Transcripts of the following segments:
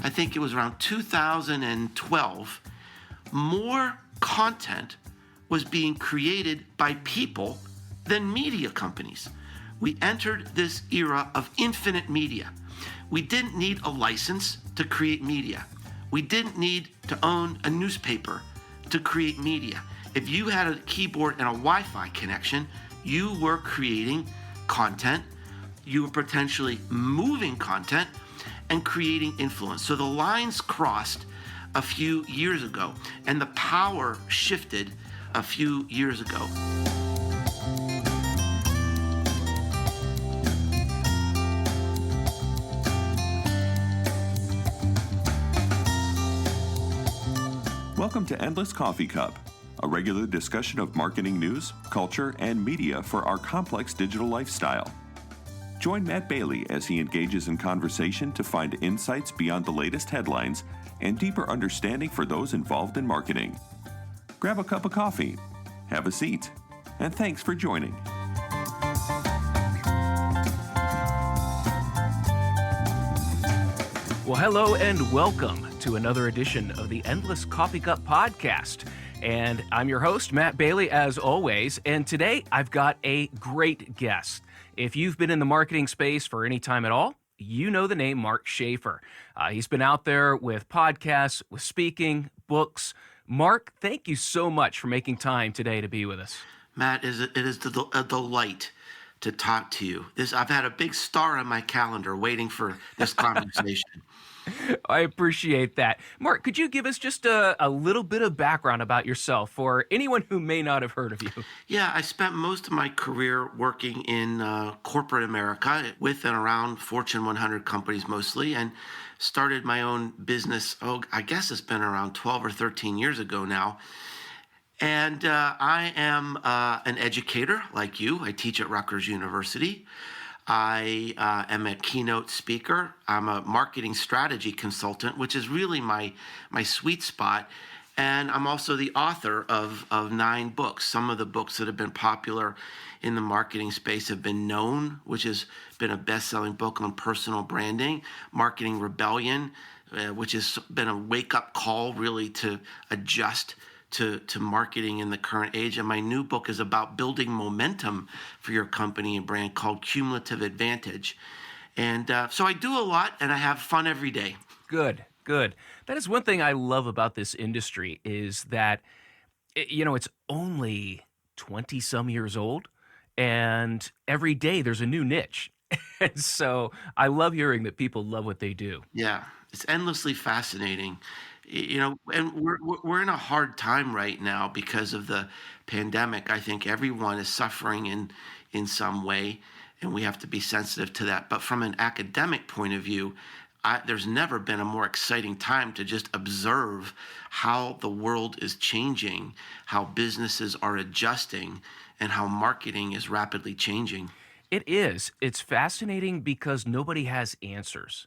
I think it was around 2012, more content was being created by people than media companies. We entered this era of infinite media. We didn't need a license to create media. We didn't need to own a newspaper to create media. If you had a keyboard and a Wi-Fi connection, you were creating content, you were potentially moving content and creating influence. So the lines crossed a few years ago, and the power shifted a few years ago. Welcome to Endless Coffee Cup, a regular discussion of marketing news, culture, and media for our complex digital lifestyle. Join Matt Bailey as he engages in conversation to find insights beyond the latest headlines and deeper understanding for those involved in marketing. Grab a cup of coffee, have a seat, and thanks for joining. Well, hello and welcome to another edition of the Endless Coffee Cup podcast. And I'm your host, Matt Bailey, as always. And today I've got a great guest. If you've been in the marketing space for any time at all, you know the name Mark Schaefer. He's been out there with podcasts, with speaking, books. Mark, thank you so much for making time today to be with us. Matt, it is a delight to talk to you. I've had a big star on my calendar waiting for this conversation. I appreciate that. Mark, could you give us just a little bit of background about yourself for anyone who may not have heard of you? Yeah, I spent most of my career working in corporate America with and around Fortune 100 companies mostly, and started my own business, I guess it's been around 12 or 13 years ago now. And I am an educator like you. I teach at Rutgers University. I am a keynote speaker. I'm a marketing strategy consultant, which is really my sweet spot. And I'm also the author of 9 books. Some of the books that have been popular in the marketing space have been Known, which has been a best-selling book on personal branding, Marketing Rebellion, which has been a wake-up call really to adjust to marketing in the current age. And my new book is about building momentum for your company and brand called Cumulative Advantage. And so I do a lot and I have fun every day. Good. That is one thing I love about this industry is that, it's only 20 some years old and every day there's a new niche. And so I love hearing that people love what they do. Yeah, it's endlessly fascinating. And we're in a hard time right now because of the pandemic. I think everyone is suffering in some way, and we have to be sensitive to that. But from an academic point of view, there's never been a more exciting time to just observe how the world is changing, how businesses are adjusting, and how marketing is rapidly changing. It is. It's fascinating because nobody has answers.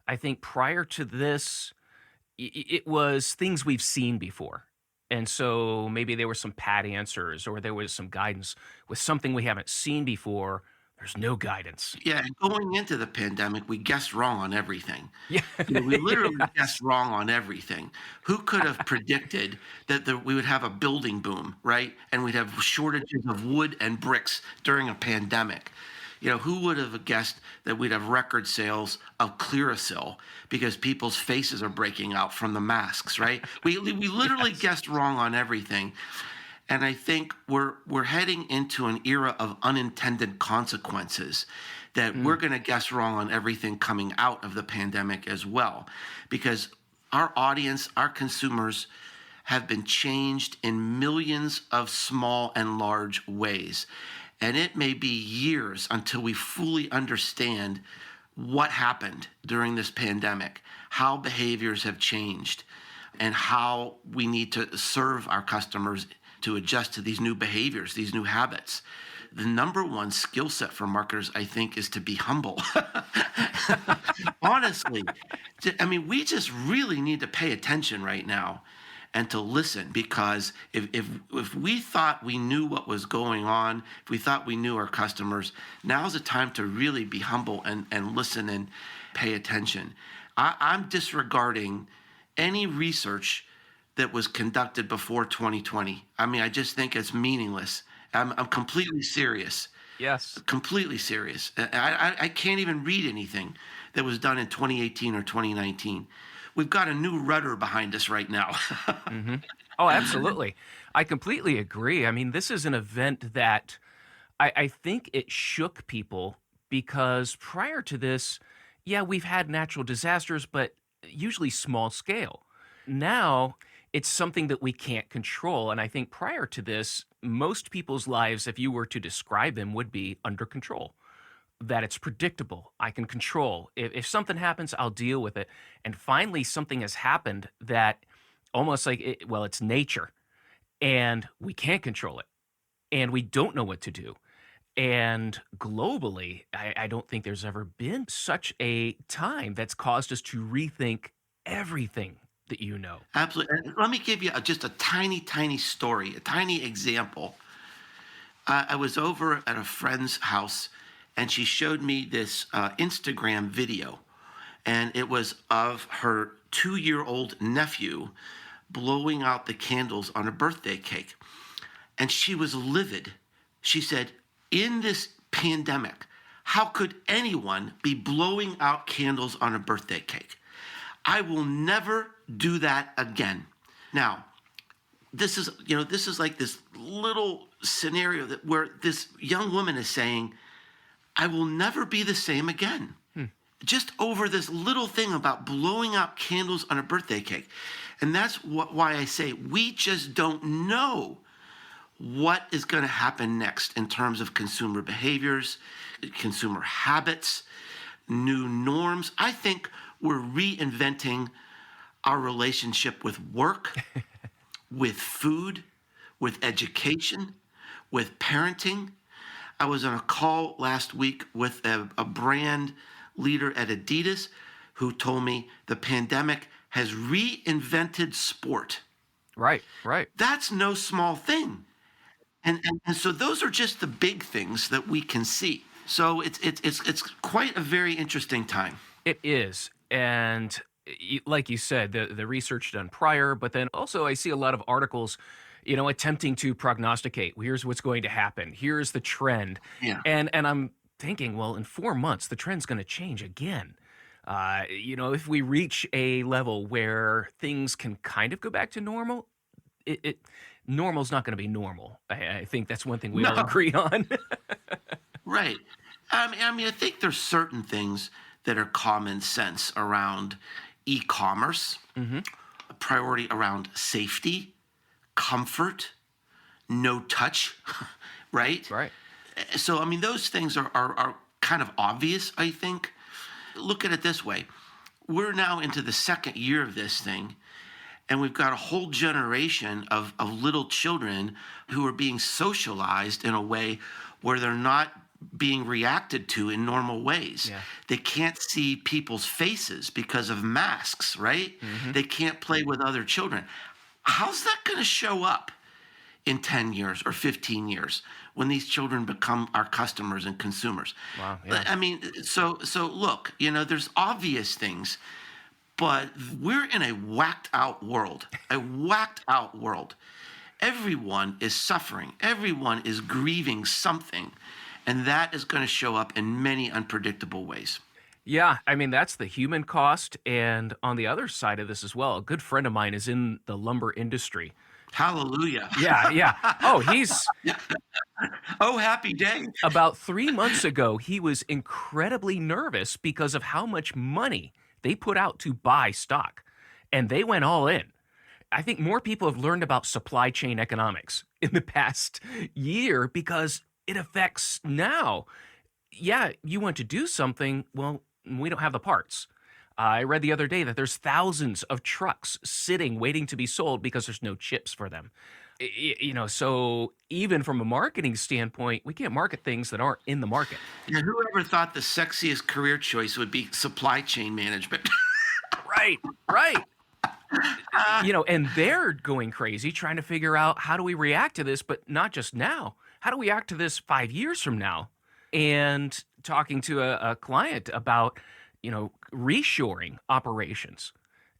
I think prior to this, it was things we've seen before. And so maybe there were some pat answers or there was some guidance. With something we haven't seen before, there's no guidance. Yeah, and going into the pandemic, we guessed wrong on everything. Yeah. We literally guessed wrong on everything. Who could have predicted that we would have a building boom, right? And we'd have shortages of wood and bricks during a pandemic. Who would have guessed that we'd have record sales of Clearasil because people's faces are breaking out from the masks, right? We literally guessed wrong on everything. And I think we're heading into an era of unintended consequences that we're going to guess wrong on everything coming out of the pandemic as well. Because our audience, our consumers have been changed in millions of small and large ways. And it may be years until we fully understand what happened during this pandemic, how behaviors have changed, and how we need to serve our customers to adjust to these new behaviors, these new habits. The number one skill set for marketers, I think, is to be humble. Honestly, we just really need to pay attention right now and to listen, because if we thought we knew what was going on, if we thought we knew our customers, now's the time to really be humble and listen and pay attention. I'm disregarding any research that was conducted before 2020. I mean, I just think it's meaningless. I'm completely serious. Yes. Completely serious. I can't even read anything that was done in 2018 or 2019. We've got a new rudder behind us right now. hmm Oh, absolutely. I completely agree. I mean, this is an event that I think it shook people because prior to this, yeah, we've had natural disasters, but usually small scale. Now it's something that we can't control. And I think prior to this, most people's lives, if you were to describe them, would be under control. That it's predictable. I can control. If something happens, I'll deal with it. And finally, something has happened that almost like, well, it's nature and we can't control it and we don't know what to do. And globally, I don't think there's ever been such a time that's caused us to rethink everything that you know. Absolutely. And let me give you just a tiny, tiny story, a tiny example. I was over at a friend's house, and she showed me this Instagram video, and it was of her 2-year-old nephew blowing out the candles on a birthday cake. And she was livid. She said, in this pandemic, how could anyone be blowing out candles on a birthday cake? I will never do that again. Now, this is like this little scenario that where this young woman is saying, I will never be the same again. Just over this little thing about blowing out candles on a birthday cake. And that's why I say we just don't know what is going to happen next in terms of consumer behaviors, consumer habits, new norms. I think we're reinventing our relationship with work, with food, with education, with parenting. I was on a call last week with a brand leader at Adidas who told me the pandemic has reinvented sport. Right, right. That's no small thing. And so those are just the big things that we can see. So it's quite a very interesting time. It is. And like you said, the research done prior, but then also I see a lot of articles, attempting to prognosticate. Well, here's what's going to happen. Here's the trend. Yeah. And I'm thinking, well, in 4 months, the trend's going to change again. If we reach a level where things can kind of go back to normal, normal's not going to be normal. I think that's one thing we all No. agree on. Right. I think there's certain things that are common sense around e-commerce, a priority around safety, comfort, no touch, right? Right. So, those things are kind of obvious, I think. Look at it this way. We're now into the second year of this thing, and we've got a whole generation of little children who are being socialized in a way where they're not being reacted to in normal ways. Yeah. They can't see people's faces because of masks, right? They can't play with other children. How's that going to show up in 10 years or 15 years when these children become our customers and consumers? Wow. Yeah. So look, there's obvious things, but we're in a whacked out world, Everyone is suffering. Everyone is grieving something. And that is going to show up in many unpredictable ways. Yeah, that's the human cost. And on the other side of this as well, a good friend of mine is in the lumber industry. Hallelujah. Yeah, yeah. Oh, he's Oh, happy day. about 3 months ago, he was incredibly nervous because of how much money they put out to buy stock. And they went all in. I think more people have learned about supply chain economics in the past year because it affects now. Yeah, you want to do something, well, we don't have the parts. I read the other day that there's thousands of trucks sitting waiting to be sold because there's no chips for them. So even from a marketing standpoint, we can't market things that aren't in the market. Whoever thought the sexiest career choice would be supply chain management? Right, right. And they're going crazy trying to figure out how do we react to this, but not just now. How do we react to this 5 years from now? And talking to a client about, reshoring operations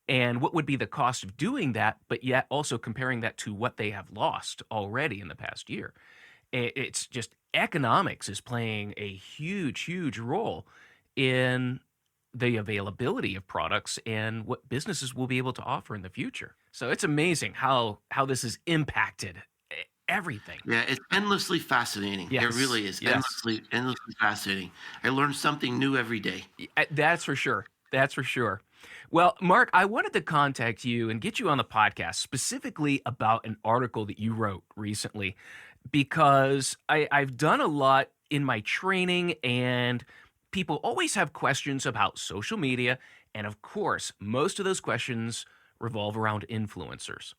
and what would be the cost of doing that, but yet also comparing that to what they have lost already in the past year. It's just economics is playing a huge, huge role in the availability of products and what businesses will be able to offer in the future. So it's amazing how this has impacted everything. Yeah, it's endlessly fascinating. It Yes, really is yes. endlessly fascinating. I learn something new every day. That's for sure. That's for sure. Well, Mark, I wanted to contact you and get you on the podcast specifically about an article that you wrote recently because I've done a lot in my training, and people always have questions about social media. And of course, most of those questions revolve around influencers.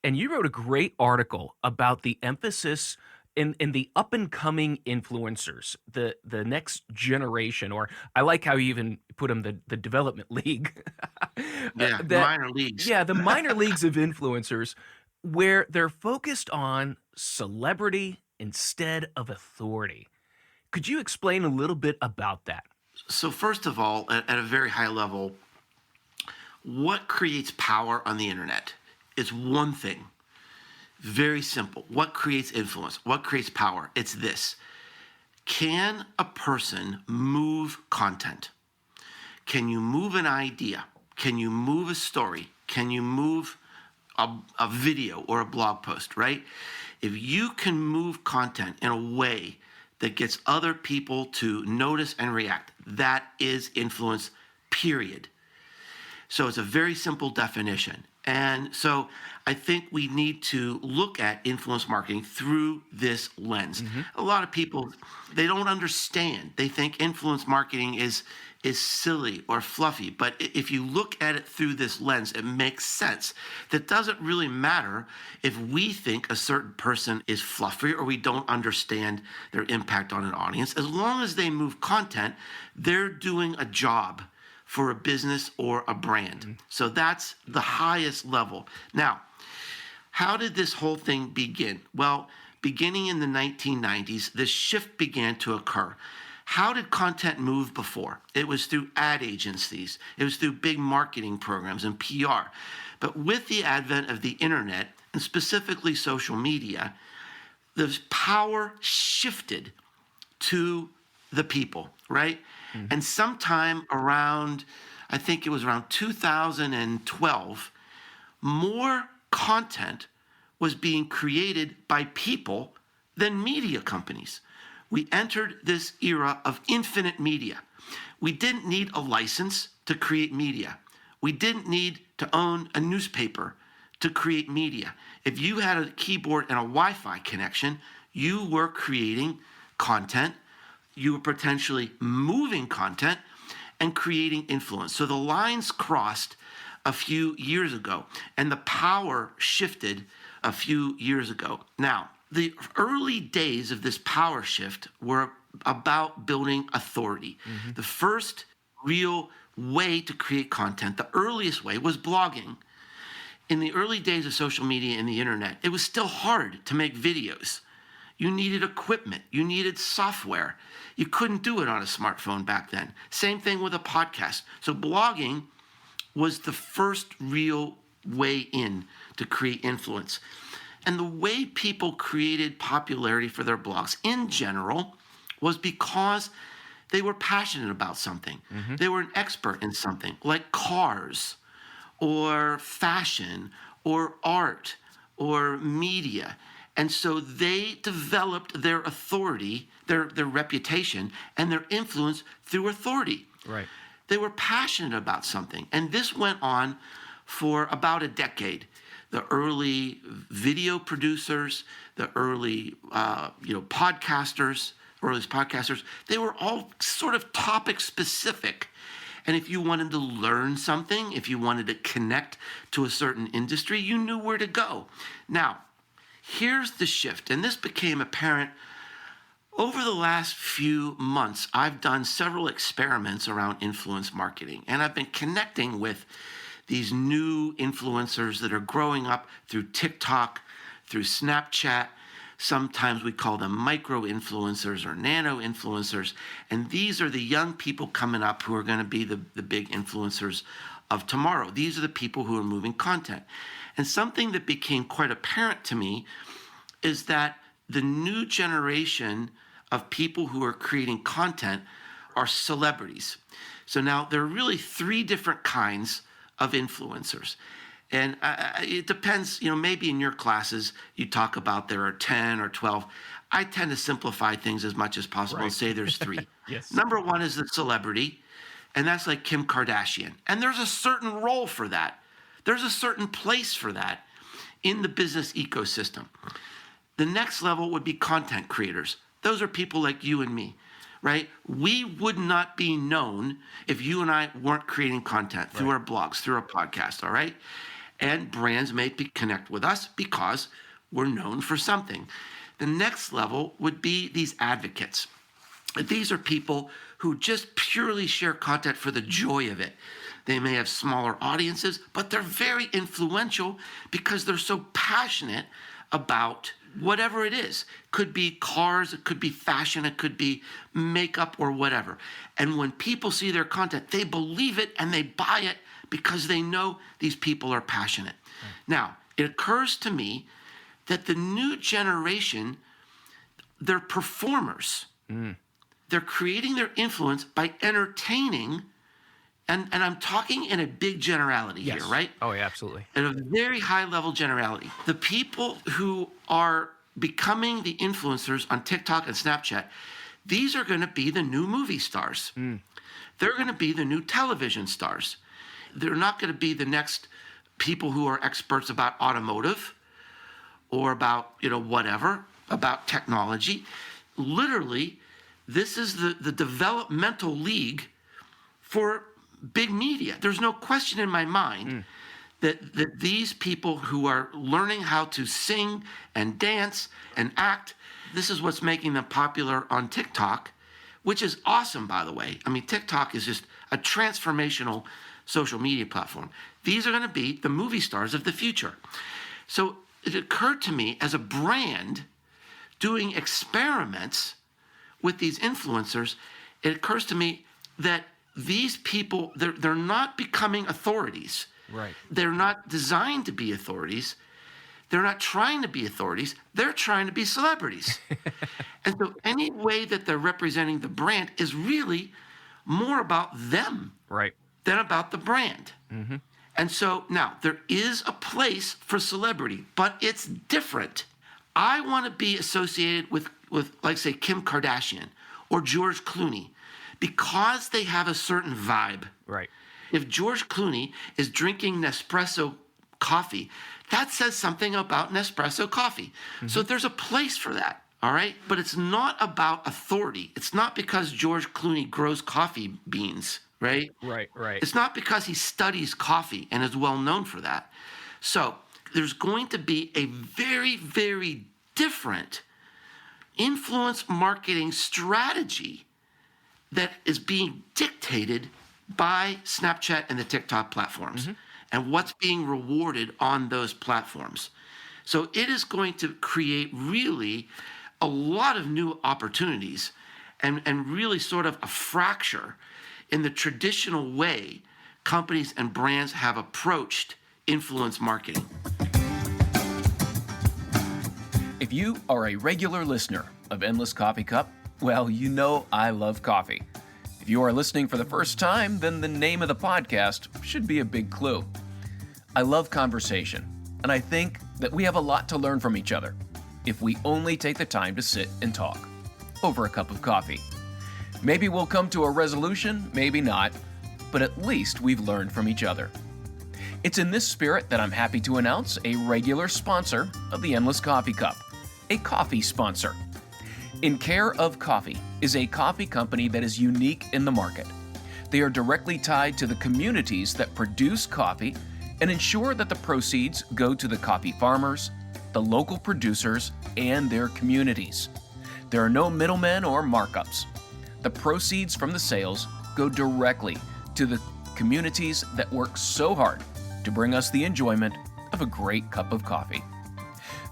And you wrote a great article about the emphasis in the up and coming influencers, the next generation, or I like how you even put them the development league. Yeah, the That minor leagues. yeah, the minor leagues of influencers, where they're focused on celebrity instead of authority. Could you explain a little bit about that? So first of all, at a very high level, what creates power on the internet? It's one thing. Very simple. What creates influence? What creates power? It's this. Can a person move content? Can you move an idea? Can you move a story? Can you move a video or a blog post, right? If you can move content in a way that gets other people to notice and react, that is influence, period. So it's a very simple definition. And so I think we need to look at influence marketing through this lens. Hmm. A lot of people, they don't understand. They think influence marketing is silly or fluffy. But if you look at it through this lens, it makes sense. That doesn't really matter if we think a certain person is fluffy or we don't understand their impact on an audience. As long as they move content, they're doing a job for a business or a brand. So that's the highest level. Now, how did this whole thing begin? Well, beginning in the 1990s, this shift began to occur. How did content move before? It was through ad agencies. It was through big marketing programs and PR. But with the advent of the internet, and specifically social media, the power shifted to the people, right? And sometime around, I think it was around 2012, more content was being created by people than media companies. We entered this era of infinite media. We didn't need a license to create media. We didn't need to own a newspaper to create media. If you had a keyboard and a Wi-Fi connection, you were creating content, you were potentially moving content and creating influence. So the lines crossed a few years ago and the power shifted a few years ago. Now, the early days of this power shift were about building authority. The first real way to create content, the earliest way, was blogging. In the early days of social media and the internet, it was still hard to make videos. You needed equipment, you needed software. You couldn't do it on a smartphone back then. Same thing with a podcast. So blogging was the first real way in to create influence. And the way people created popularity for their blogs in general was because they were passionate about something. They were an expert in something like cars or fashion or art or media. And so they developed their authority, their reputation, and their influence through authority. Right. They were passionate about something. And this went on for about a decade. The early video producers, the early podcasters, they were all sort of topic specific. And if you wanted to learn something, if you wanted to connect to a certain industry, you knew where to go. Now, here's the shift, and this became apparent over the last few months. I've done several experiments around influence marketing, and I've been connecting with these new influencers that are growing up through TikTok, through Snapchat, Sometimes we call them micro influencers or nano influencers. And these are the young people coming up who are going to be the big influencers of tomorrow. These are the people who are moving content. And something that became quite apparent to me is that the new generation of people who are creating content are celebrities. So now there are really three different kinds of influencers. And it depends, maybe in your classes you talk about there are 10 or 12. I tend to simplify things as much as possible and say there's three. Yes. Number one is the celebrity, and that's like Kim Kardashian. And there's a certain role for that. There's a certain place for that in the business ecosystem. The next level would be content creators. Those are people like you and me, right? We would not be known if you and I weren't creating content through our blogs, through our podcast, all right? And brands may connect with us because we're known for something. The next level would be these advocates. These are people who just purely share content for the joy of it. They may have smaller audiences, but they're very influential because they're so passionate about whatever it is. Could be cars, it could be fashion, it could be makeup or whatever. And when people see their content, they believe it and they buy it because they know these people are passionate. Right. Now, it occurs to me that the new generation, they're performers. They're creating their influence by entertaining, and I'm talking in a big generality here, right? Oh, yeah, absolutely. At a very high level generality. The people who are becoming the influencers on TikTok and Snapchat, these are going to be the new movie stars. They're going to be the new television stars. They're not going to be the next people who are experts about automotive or about, whatever, about technology. Literally, this is the developmental league for big media. There's no question in my mind that these people who are learning how to sing and dance and act, this is what's making them popular on TikTok, which is awesome, by the way. I mean, TikTok is just a transformational social media platform. These are going to be the movie stars of the future. So it occurred to me as a brand doing experiments with these influencers, it occurs to me that these people, they're not becoming authorities. Right. They're not designed to be authorities. They're not trying to be authorities. They're trying to be celebrities. And so any way that they're representing the brand is really more about them than about the brand. And so now there is a place for celebrity, but it's different. I want to be associated with like, say, Kim Kardashian or George Clooney because they have a certain vibe. Right. If George Clooney is drinking Nespresso coffee, that says something about Nespresso coffee. So there's a place for that, all right? But it's not about authority. It's not because George Clooney grows coffee beans, right? Right. It's not because he studies coffee and is well known for that. So there's going to be a very, very different influence marketing strategy that is being dictated by Snapchat and the TikTok platforms and what's being rewarded on those platforms. So it is going to create really a lot of new opportunities and really sort of a fracture in the traditional way companies and brands have approached influence marketing. If you are a regular listener of Endless Coffee Cup, well, you know I love coffee. If you are listening for the first time, then the name of the podcast should be a big clue. I love conversation, and I think that we have a lot to learn from each other if we only take the time to sit and talk over a cup of coffee. Maybe we'll come to a resolution, maybe not, but at least we've learned from each other. It's in this spirit that I'm happy to announce a regular sponsor of the Endless Coffee Cup, a coffee sponsor. In Care of Coffee is a coffee company that is unique in the market. They are directly tied to the communities that produce coffee and ensure that the proceeds go to the coffee farmers, the local producers, and their communities. There are no middlemen or markups. The proceeds from the sales go directly to the communities that work so hard to bring us the enjoyment of a great cup of coffee.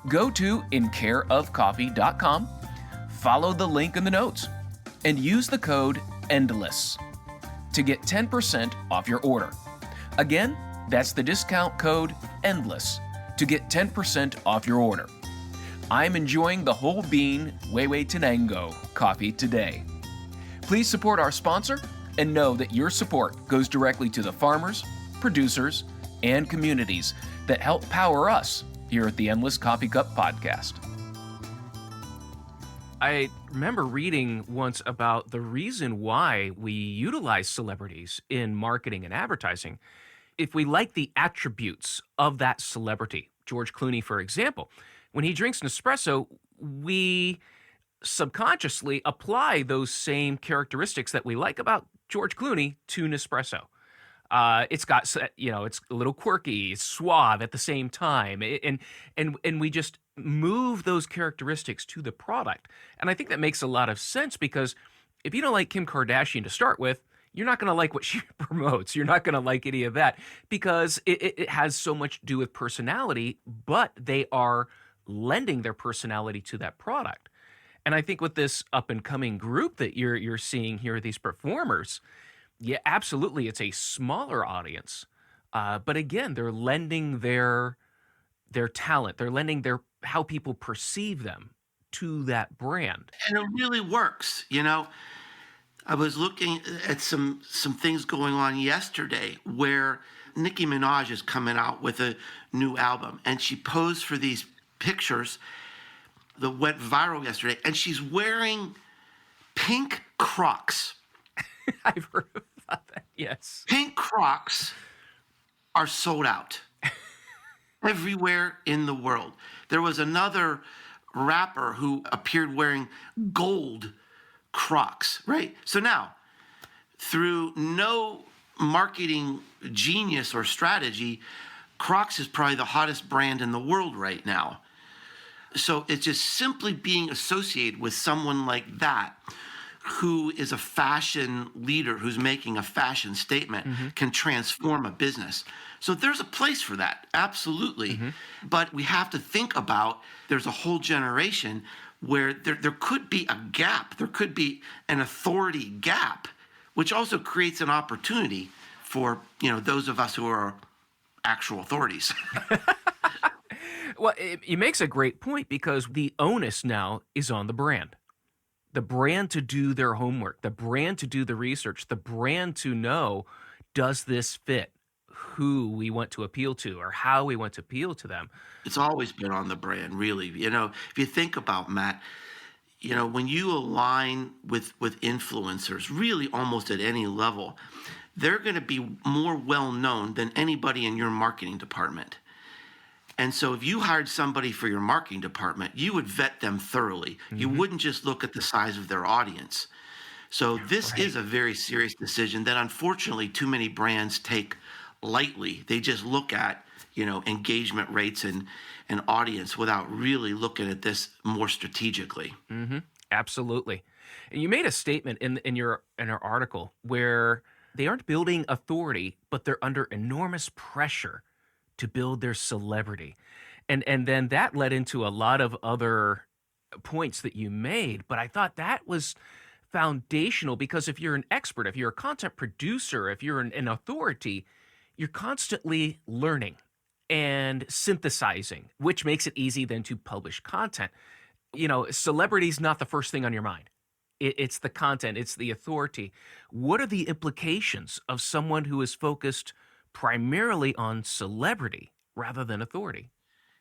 Go to incareofcoffee.com, follow the link in the notes, and use the code ENDLESS to get 10% off your order. Again, that's the discount code ENDLESS to get 10% off your order. I'm enjoying the whole bean Wewe Tenango coffee today. Please support our sponsor and know that your support goes directly to the farmers, producers, and communities that help power us here at the Endless Coffee Cup Podcast. I remember reading once about the reason why we utilize celebrities in marketing and advertising. If we like the attributes of that celebrity, George Clooney, for example, when he drinks Nespresso, we subconsciously apply those same characteristics that we like about George Clooney to Nespresso. It's got, it's a little quirky, it's suave at the same time, and we just move those characteristics to the product. And I think that makes a lot of sense, because if you don't like Kim Kardashian to start with, you're not going to like what she promotes. You're not going to like any of that, because it has so much to do with personality, but they are lending their personality to that product. And I think with this up and coming group that you're seeing here, these performers, yeah, absolutely, it's a smaller audience, but again, they're lending their talent, they're lending their how people perceive them to that brand. And it really works. I was looking at some things going on yesterday where Nicki Minaj is coming out with a new album, and she posed for these pictures that went viral yesterday, and she's wearing pink Crocs. I've heard about that, yes. Pink Crocs are sold out everywhere in the world. There was another rapper who appeared wearing gold Crocs, right? So now, through no marketing genius or strategy, Crocs is probably the hottest brand in the world right now. So it's just simply being associated with someone like that, who is a fashion leader, who's making a fashion statement, can transform a business. So there's a place for that, absolutely. But we have to think about, there's a whole generation where there could be a gap. There could be an authority gap, which also creates an opportunity for, those of us who are actual authorities. Well, it makes a great point, because the onus now is on the brand. The brand to do their homework, the brand to do the research, the brand to know, does this fit who we want to appeal to or how we want to appeal to them? It's always been on the brand, really. If you think about, Matt, when you align with influencers, really almost at any level, they're going to be more well-known than anybody in your marketing department. And so if you hired somebody for your marketing department, you would vet them thoroughly. You wouldn't just look at the size of their audience. So this is a very serious decision that unfortunately too many brands take lightly. They just look at, engagement rates and audience without really looking at this more strategically. Absolutely. And you made a statement in your article where they aren't building authority, but they're under enormous pressure to build their celebrity. And then that led into a lot of other points that you made, but I thought that was foundational, because if you're an expert, if you're a content producer, if you're an authority, you're constantly learning and synthesizing, which makes it easy then to publish content. Celebrity's not the first thing on your mind. It's the content, it's the authority. What are the implications of someone who is focused primarily on celebrity rather than authority?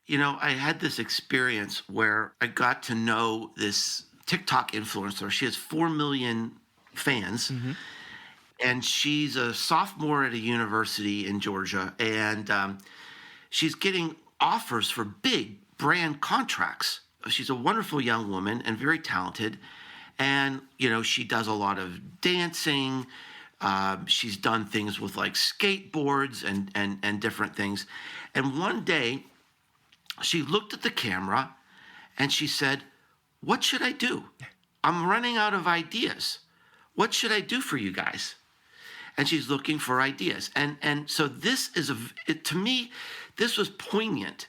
I had this experience where I got to know this TikTok influencer. She has 4 million fans, and she's a sophomore at a university in Georgia, and she's getting offers for big brand contracts. She's a wonderful young woman and very talented, and, she does a lot of dancing. She's done things with like skateboards and different things. And one day she looked at the camera and she said, "What should I do? I'm running out of ideas. What should I do for you guys?" And she's looking for ideas. And so this is to me, this was poignant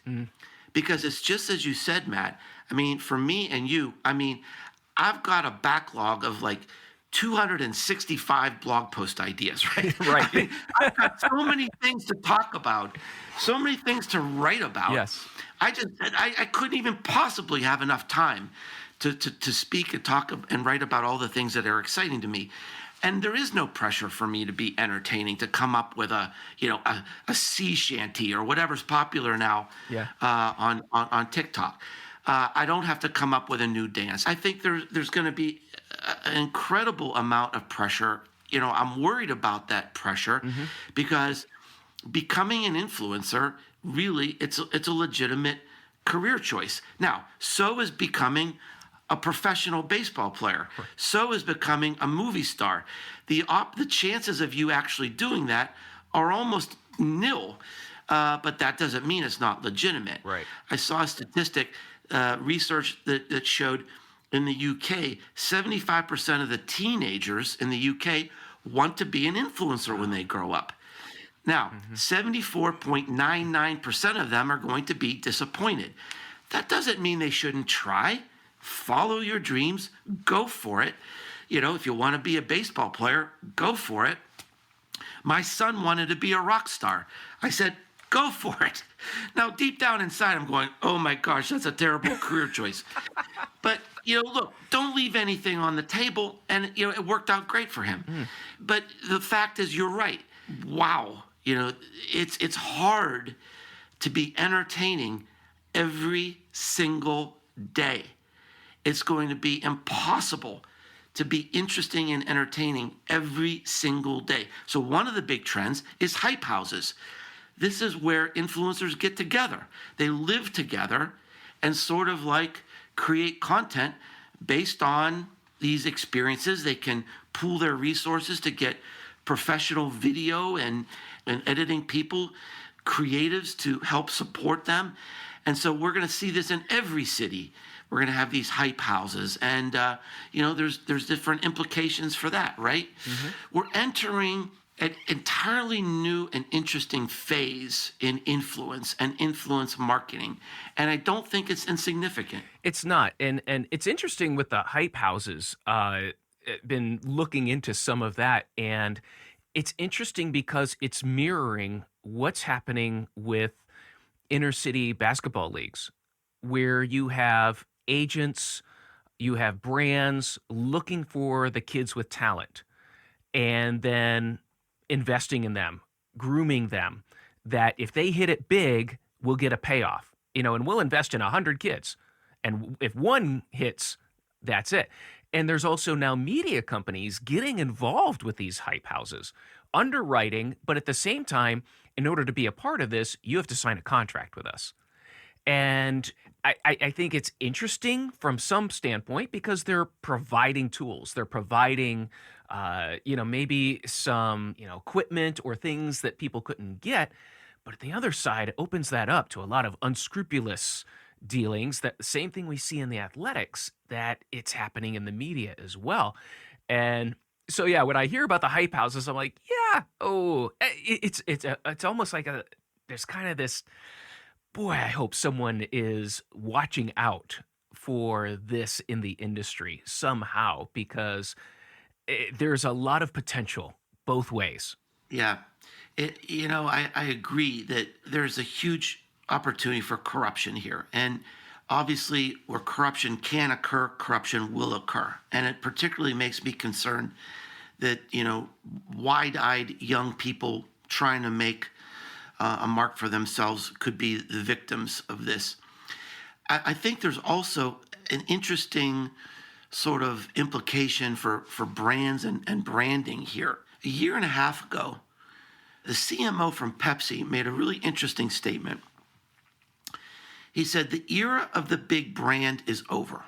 because it's just as you said, Matt. I mean, for me and you, I mean, I've got a backlog of like 265 blog post ideas, right? I Right. mean, I've got so many things to talk about, so many things to write about. Yes. I couldn't even possibly have enough time to speak and talk and write about all the things that are exciting to me. And there is no pressure for me to be entertaining, to come up with a sea shanty or whatever's popular now Yeah. on TikTok. I don't have to come up with a new dance. I think there's going to be an incredible amount of pressure. I'm worried about that pressure because becoming an influencer, really, it's a legitimate career choice. Now, so is becoming a professional baseball player. So is becoming a movie star. The chances of you actually doing that are almost nil, but that doesn't mean it's not legitimate. Right. I saw a statistic, research that showed in the UK, 75% of the teenagers in the UK want to be an influencer when they grow up. Now, 74.99% of them are going to be disappointed. That doesn't mean they shouldn't try. Follow your dreams, go for it. If you want to be a baseball player, go for it. My son wanted to be a rock star. I said, go for it. Now, deep down inside, I'm going, oh my gosh, that's a terrible career choice. But, look, don't leave anything on the table. And, it worked out great for him. But the fact is, you're right. Wow. It's hard to be entertaining every single day. It's going to be impossible to be interesting and entertaining every single day. So one of the big trends is hype houses. This is where influencers get together. They live together and sort of like create content based on these experiences. They can pool their resources to get professional video and editing people, creatives to help support them. And so we're going to see this in every city. We're going to have these hype houses, and there's different implications for that, right? We're entering an entirely new and interesting phase in influence and influence marketing, and I don't think it's insignificant. It's not. And it's interesting with the hype houses. Been looking into some of that, and it's interesting because it's mirroring what's happening with inner city basketball leagues, where you have agents, you have brands looking for the kids with talent and then investing in them, grooming them, that if they hit it big, we'll get a payoff, and we'll invest in 100 kids. And if one hits, that's it. And there's also now media companies getting involved with these hype houses, underwriting, but at the same time, in order to be a part of this, you have to sign a contract with us. And I think it's interesting from some standpoint because they're providing tools. They're providing, maybe some, equipment or things that people couldn't get. But at the other side, it opens that up to a lot of unscrupulous dealings. That the same thing we see in the athletics, that it's happening in the media as well. And so, yeah, when I hear about the hype houses, I'm like, yeah, it's almost like there's kind of this. Boy, I hope someone is watching out for this in the industry somehow, because there's a lot of potential both ways. Yeah. I agree that there's a huge opportunity for corruption here. And obviously, where corruption can occur, corruption will occur. And it particularly makes me concerned that, wide-eyed young people trying to make a mark for themselves could be the victims of this. I think there's also an interesting sort of implication for brands and branding here. A year and a half ago, the CMO from Pepsi made a really interesting statement. He said, the era of the big brand is over.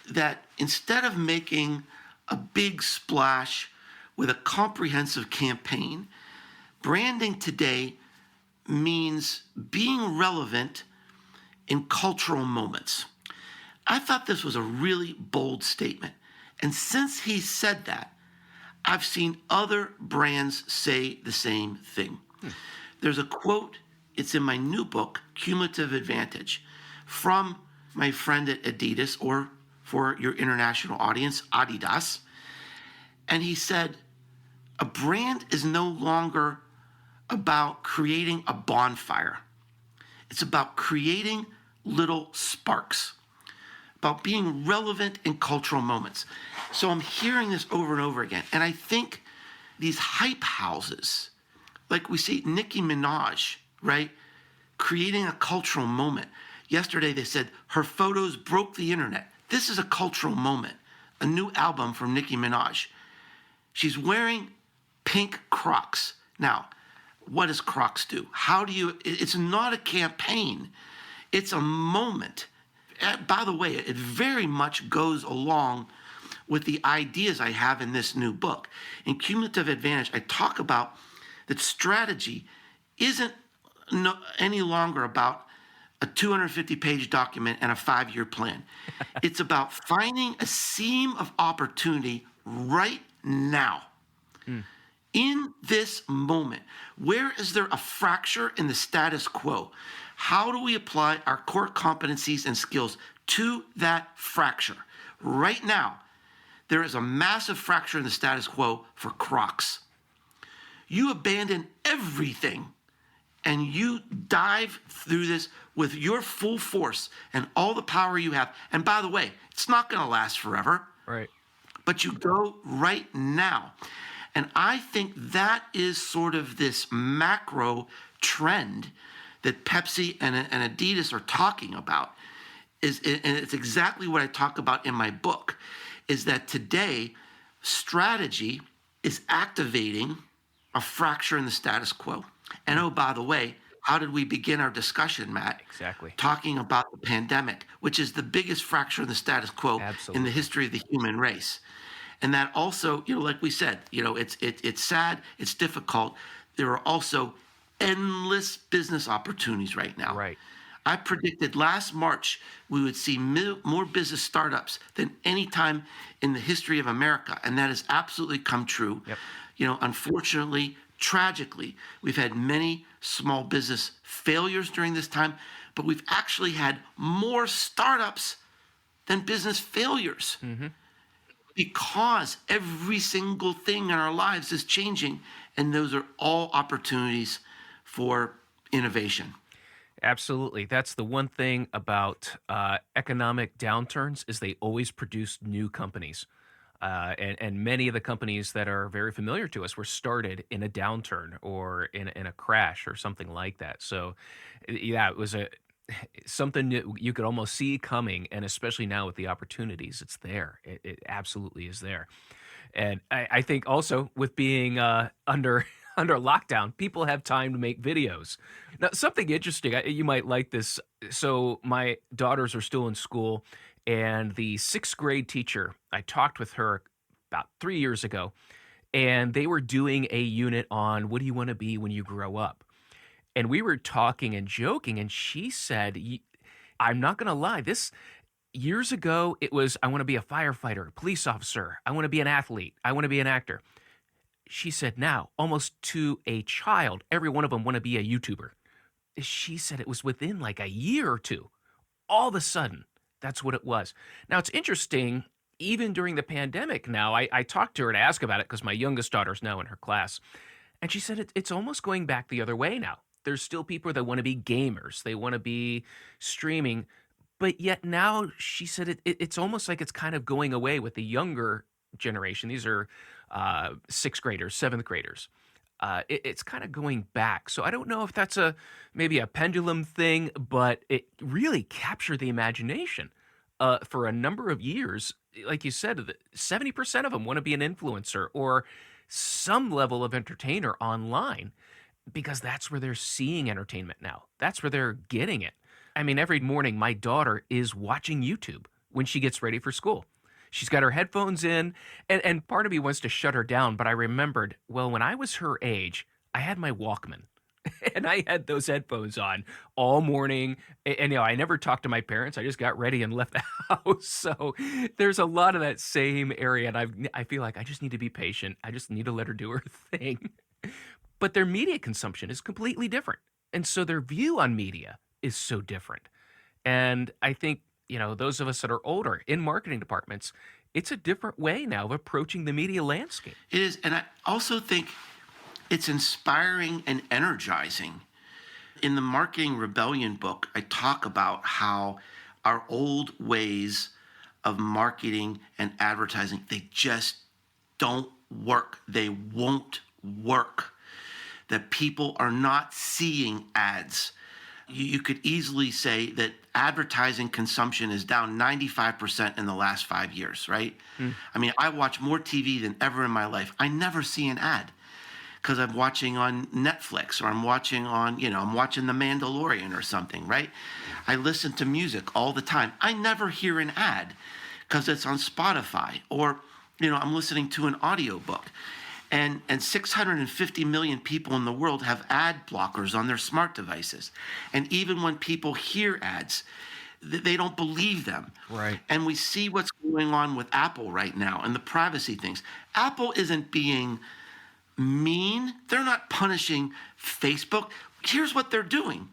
That instead of making a big splash with a comprehensive campaign, branding today means being relevant in cultural moments. I thought this was a really bold statement. And since he said that, I've seen other brands say the same thing. There's a quote it's in my new book, Cumulative Advantage, from my friend at Adidas, or for your international audience, Adidas. And he said, a brand is no longer about creating a bonfire. It's about creating little sparks, about being relevant in cultural moments. So I'm hearing this over and over again. And I think these hype houses, like we see Nicki Minaj, right, creating a cultural moment. Yesterday they said her photos broke the internet. This is a cultural moment. A new album from Nicki Minaj. She's wearing pink Crocs. Now, what does Crocs do? How do you, it's not a campaign. It's a moment. By the way, it very much goes along with the ideas I have in this new book. In Cumulative Advantage, I talk about that strategy isn't any longer about a 250-page document and a 5-year plan. It's about finding a seam of opportunity right now. In this moment. Where is there a fracture in the status quo? How do we apply our core competencies and skills to that fracture? Right now, there is a massive fracture in the status quo for Crocs. You abandon everything and you dive through this with your full force and all the power you have. And by the way, it's not going to last forever. Right. But you go right now. And I think that is sort of this macro trend that Pepsi and Adidas are talking about. And it's exactly what I talk about in my book, is that today strategy is activating a fracture in the status quo. And oh, by the way, how did we begin our discussion, Matt? Exactly. Talking about the pandemic, which is the biggest fracture in the status quo in the history of the human race. And that also, like we said, it's sad, it's difficult. There are also endless business opportunities right now. Right. I predicted last March we would see more business startups than any time in the history of America, and that has absolutely come true. Yep. Unfortunately, tragically, we've had many small business failures during this time, but we've actually had more startups than business failures. Because every single thing in our lives is changing, and those are all opportunities for innovation. Absolutely. That's the one thing about economic downturns is they always produce new companies. And many of the companies that are very familiar to us were started in a downturn or in a crash or something like that. So, yeah, it was something that you could almost see coming, and especially now with the opportunities, it's there. It absolutely is there. And I think also with being under under lockdown, people have time to make videos. Now, something interesting, you might like this. So my daughters are still in school, and the sixth grade teacher, I talked with her about 3 years ago, and they were doing a unit on what do you want to be when you grow up. And we were talking and joking, and she said, I'm not going to lie, this years ago, it was, I want to be a firefighter, a police officer, I want to be an athlete, I want to be an actor. She said now, almost to a child, every one of them want to be a YouTuber. She said it was within like a year or two. All of a sudden, that's what it was. Now, it's interesting, even during the pandemic now, I talked to her to ask about it because my youngest daughter's now in her class. And she said it's almost going back the other way now. There's still people that want to be gamers. They want to be streaming. But yet now, she said it's almost like it's kind of going away with the younger generation. These are sixth graders, seventh graders. It's kind of going back. So I don't know if that's maybe a pendulum thing, but it really captured the imagination for a number of years. Like you said, 70% of them want to be an influencer or some level of entertainer online because that's where they're seeing entertainment now. That's where they're getting it. I mean, every morning my daughter is watching YouTube when she gets ready for school. She's got her headphones in, and part of me wants to shut her down, but I remembered, well, when I was her age, I had my Walkman, and I had those headphones on all morning, and I never talked to my parents. I just got ready and left the house, so there's a lot of that same area, and I feel like I just need to be patient. I just need to let her do her thing. But their media consumption is completely different. And so their view on media is so different. And I think, those of us that are older in marketing departments, it's a different way now of approaching the media landscape. It is. And I also think it's inspiring and energizing. In the Marketing Rebellion book, I talk about how our old ways of marketing and advertising, they just don't work. They won't work. That people are not seeing ads. You could easily say that advertising consumption is down 95% in the last 5 years, right? I mean, I watch more TV than ever in my life. I never see an ad because I'm watching on Netflix, or I'm watching on, I'm watching The Mandalorian or something, right? I listen to music all the time. I never hear an ad because it's on Spotify, or, I'm listening to an audiobook. And 650 million people in the world have ad blockers on their smart devices. And even when people hear ads, they don't believe them. Right. And we see what's going on with Apple right now and the privacy things. Apple isn't being mean. They're not punishing Facebook. Here's what they're doing.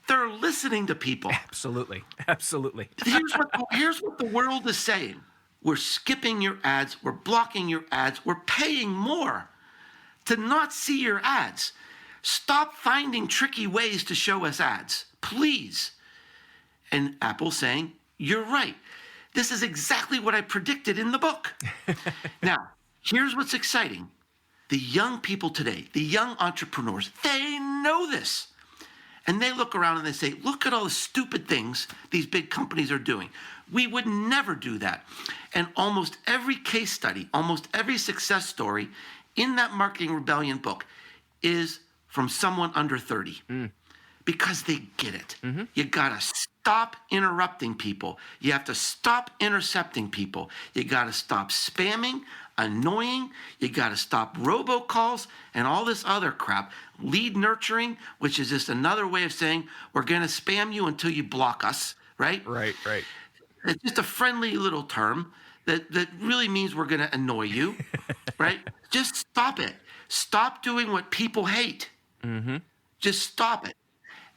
They're listening to people. Absolutely. Absolutely. Here's what the world is saying. We're skipping your ads. We're blocking your ads. We're paying more to not see your ads. Stop finding tricky ways to show us ads, please. And Apple's saying, you're right. This is exactly what I predicted in the book. Now, here's what's exciting. The young people today, the young entrepreneurs, they know this. And they look around and they say, look at all the stupid things these big companies are doing. We would never do that. And almost every case study, almost every success story in that Marketing Rebellion book is from someone under 30 because they get it. You got to stop interrupting people. You have to stop intercepting people. You got to stop spamming, annoying. You got to stop robocalls and all this other crap. Lead nurturing, which is just another way of saying we're going to spam you until you block us, right? Right. It's just a friendly little term that really means we're going to annoy you, right? Just stop it. Stop doing what people hate. Just stop it.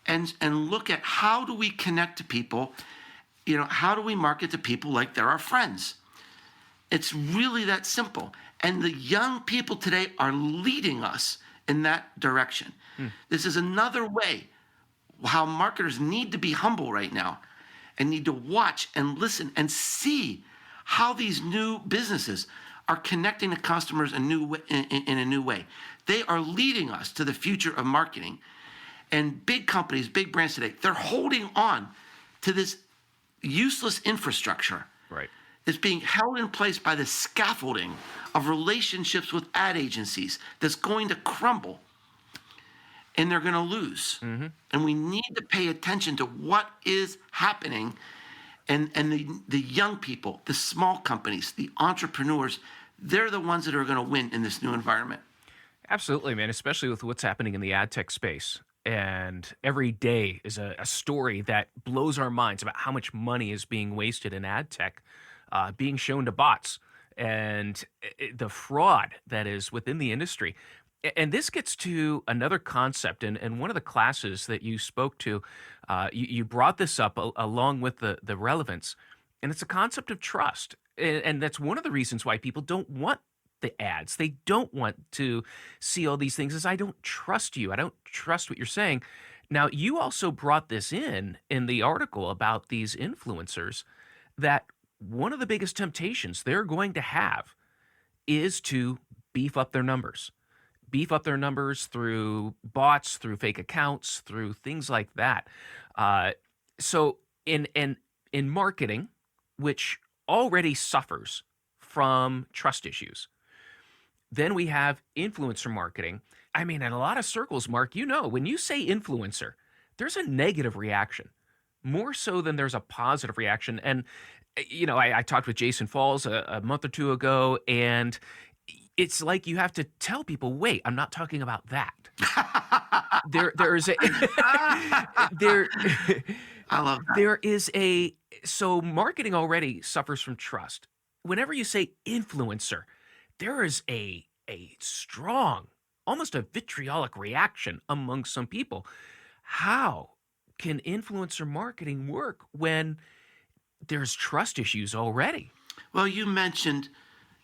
And look at how do we connect to people, how do we market to people like they're our friends? It's really that simple. And the young people today are leading us in that direction. This is another way how marketers need to be humble right now and need to watch and listen and see how these new businesses are connecting to customers in a new way. They are leading us to the future of marketing. And big companies, big brands today, they're holding on to this useless infrastructure. Right. It's being held in place by the scaffolding of relationships with ad agencies that's going to crumble. And they're going to lose. And we need to pay attention to what is happening. And the young people, the small companies, the entrepreneurs, they're the ones that are going to win in this new environment. Absolutely, man, especially with what's happening in the ad tech space. And every day is a story that blows our minds about how much money is being wasted in ad tech, being shown to bots, and the fraud that is within the industry. And this gets to another concept. And one of the classes that you spoke to, you brought this up along with the relevance. And it's a concept of trust. And that's one of the reasons why people don't want the ads. They don't want to see all these things, is I don't trust you. I don't trust what you're saying. Now, you also brought this in the article about these influencers, that one of the biggest temptations they're going to have is to beef up their numbers. Beef up their numbers through bots, through fake accounts, through things like that. So in marketing, which already suffers from trust issues, then we have influencer marketing. I mean, in a lot of circles, Mark, when you say influencer, there's a negative reaction, more so than there's a positive reaction. And, I talked with Jason Falls a month or two ago, and it's like you have to tell people, wait, I'm not talking about that. there is a there I love that. there is a so marketing already suffers from trust. Whenever you say influencer, there is a strong, almost a vitriolic reaction among some people. How can influencer marketing work when there's trust issues already? Well, you mentioned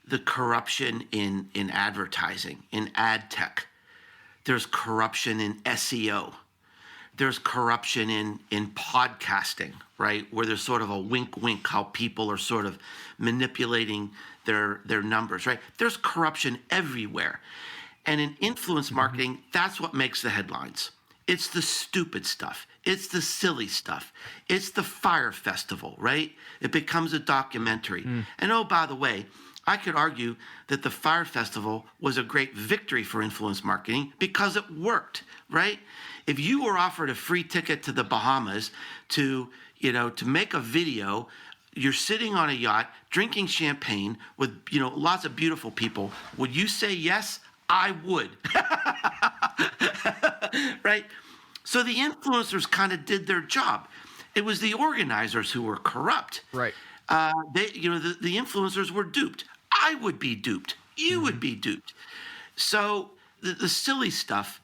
the corruption in advertising, in ad tech. There's corruption in SEO. There's corruption in podcasting, right? Where there's sort of a wink wink how people are sort of manipulating their numbers, right? There's corruption everywhere. And in influence marketing, that's what makes the headlines. It's the stupid stuff. It's the silly stuff. It's the fire festival, right? It becomes a documentary. And oh, by the way, I could argue that the fire festival was a great victory for influence marketing because it worked, right? If you were offered a free ticket to the Bahamas to make a video, you're sitting on a yacht drinking champagne with, lots of beautiful people, would you say yes? I would. Right? So the influencers kind of did their job. It was the organizers who were corrupt. Right. The influencers were duped. I would be duped. You would be duped. So the silly stuff,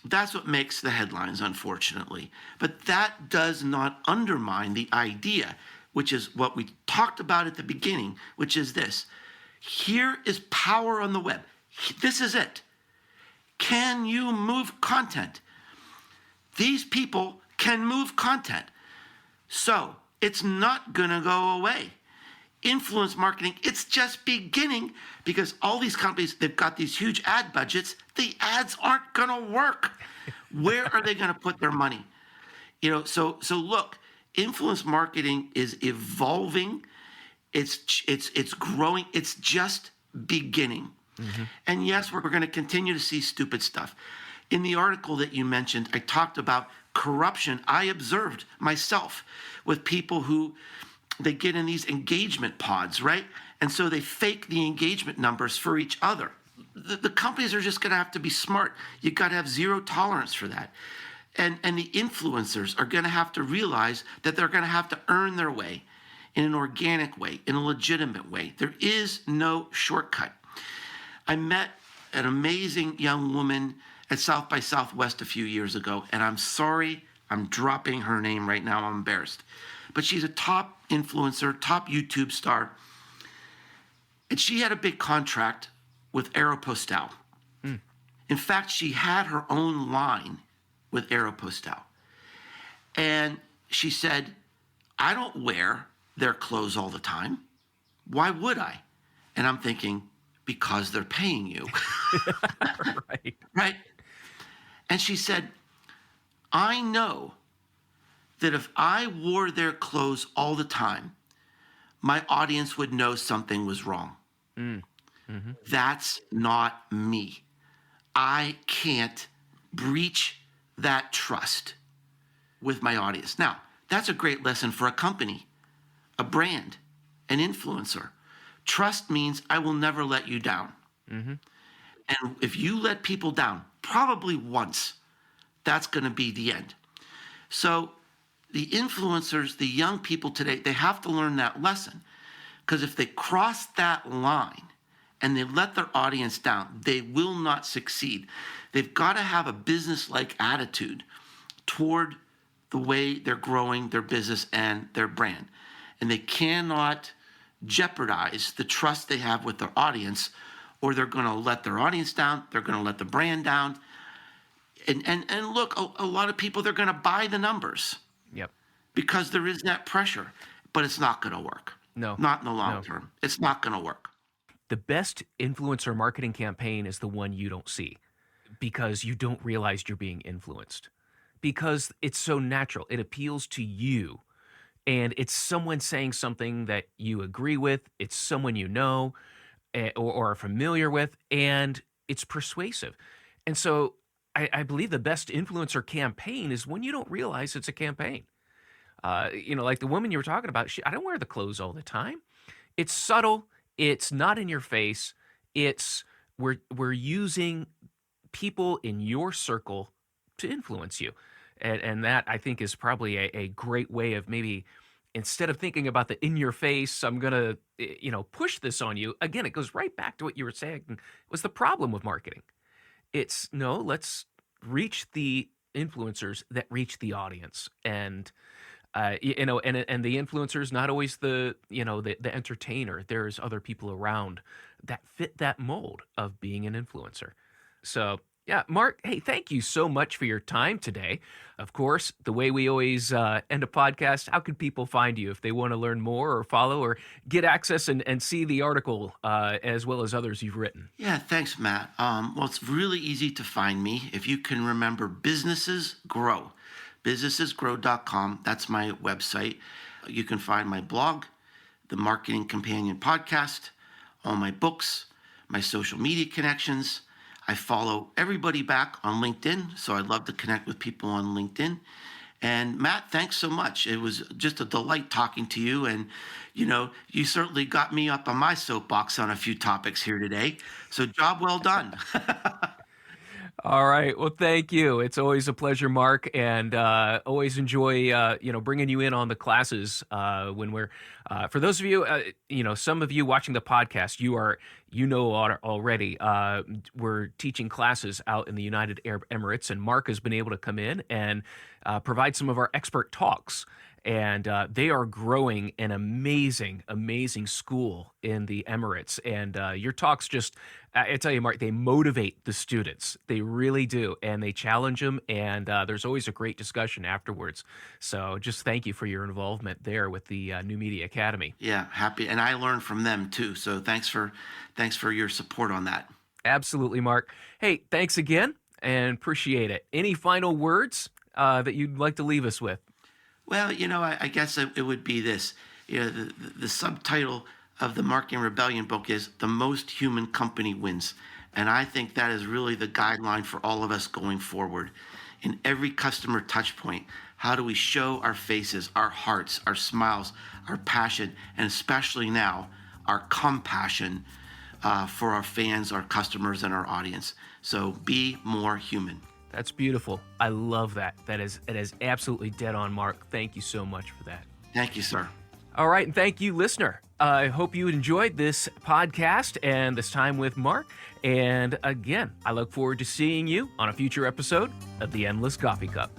that's what makes the headlines, unfortunately. But that does not undermine the idea, which is what we talked about at the beginning, which is this. Here is power on the web. This is it. Can you move content? These people can move content. So it's not going to go away. Influence marketing, it's just beginning because all these companies, they've got these huge ad budgets. The ads aren't going to work. Where are they going to put their money? So look, influence marketing is evolving. It's growing. It's just beginning. And yes, we're going to continue to see stupid stuff. In the article that you mentioned, I talked about corruption I observed myself with people who they get in these engagement pods, right? And so they fake the engagement numbers for each other. The companies are just going to have to be smart. You got to have zero tolerance for that. And the influencers are going to have to realize that they're going to have to earn their way in an organic way, in a legitimate way. There is no shortcut. I met an amazing young woman at South by Southwest a few years ago, and I'm sorry I'm dropping her name right now. I'm embarrassed. But she's a top influencer, top YouTube star. And she had a big contract with Aeropostale. In fact, she had her own line with Aeropostale. And she said, I don't wear their clothes all the time. Why would I? And I'm thinking, because they're paying you. Right. Right? And she said, I know that if I wore their clothes all the time, my audience would know something was wrong. That's not me. I can't breach that trust with my audience. Now, that's a great lesson for a company, a brand, an influencer. Trust means I will never let you down. And if you let people down, probably once, that's going to be the end. So the influencers, the young people today, they have to learn that lesson. Because if they cross that line and they let their audience down, they will not succeed. They've got to have a business-like attitude toward the way they're growing their business and their brand. And they cannot jeopardize the trust they have with their audience, or they're going to let their audience down, they're going to let the brand down. And look, a lot of people, they're going to buy the numbers. Yep. Because there is that pressure, but it's not going to work. No. Not in the long term. It's not going to work. The best influencer marketing campaign is the one you don't see because you don't realize you're being influenced. Because it's so natural. It appeals to you. And it's someone saying something that you agree with. It's someone you know or are familiar with. And it's persuasive. And so I believe the best influencer campaign is when you don't realize it's a campaign. Like the woman you were talking about, I don't wear the clothes all the time. It's subtle. It's not in your face. It's we're using people in your circle to influence you. And that, I think, is probably a great way of maybe, instead of thinking about the in your face, I'm going to, push this on you. Again, it goes right back to what you were saying was the problem with marketing. It's, no, let's reach the influencers that reach the audience. And and the influencer is not always the entertainer. There's other people around that fit that mold of being an influencer. So yeah, Mark, hey, thank you so much for your time today. Of course, the way we always end a podcast, how could people find you if they want to learn more or follow or get access and see the article as well as others you've written? Yeah, thanks, Matt. Well, it's really easy to find me. If you can remember Businesses Grow, businessesgrow.com. That's my website. You can find my blog, the Marketing Companion podcast, all my books, my social media connections. I follow everybody back on LinkedIn, so I'd love to connect with people on LinkedIn. And Matt, thanks so much. It was just a delight talking to you. And, you certainly got me up on my soapbox on a few topics here today. So job well done. All right. Well, thank you. It's always a pleasure, Mark, and always enjoy, bringing you in on the classes when we're. For those of you, some of you watching the podcast, already. We're teaching classes out in the United Arab Emirates, and Mark has been able to come in and provide some of our expert talks. And they are growing an amazing, amazing school in the Emirates. And your talks I tell you, Mark, they motivate the students. They really do. And they challenge them. And there's always a great discussion afterwards. So just thank you for your involvement there with the New Media Academy. Yeah, happy. And I learned from them too. So thanks for your support on that. Absolutely, Mark. Hey, thanks again and appreciate it. Any final words that you'd like to leave us with? Well, I guess it would be this. The subtitle of the Marketing Rebellion book is The Most Human Company Wins. And I think that is really the guideline for all of us going forward. In every customer touch point, how do we show our faces, our hearts, our smiles, our passion, and especially now, our compassion for our fans, our customers, and our audience. So be more human. That's beautiful. I love that. That is absolutely dead on, Mark. Thank you so much for that. Thank you, sir. All right, and thank you, listener. I hope you enjoyed this podcast and this time with Mark. And again, I look forward to seeing you on a future episode of The Endless Coffee Cup.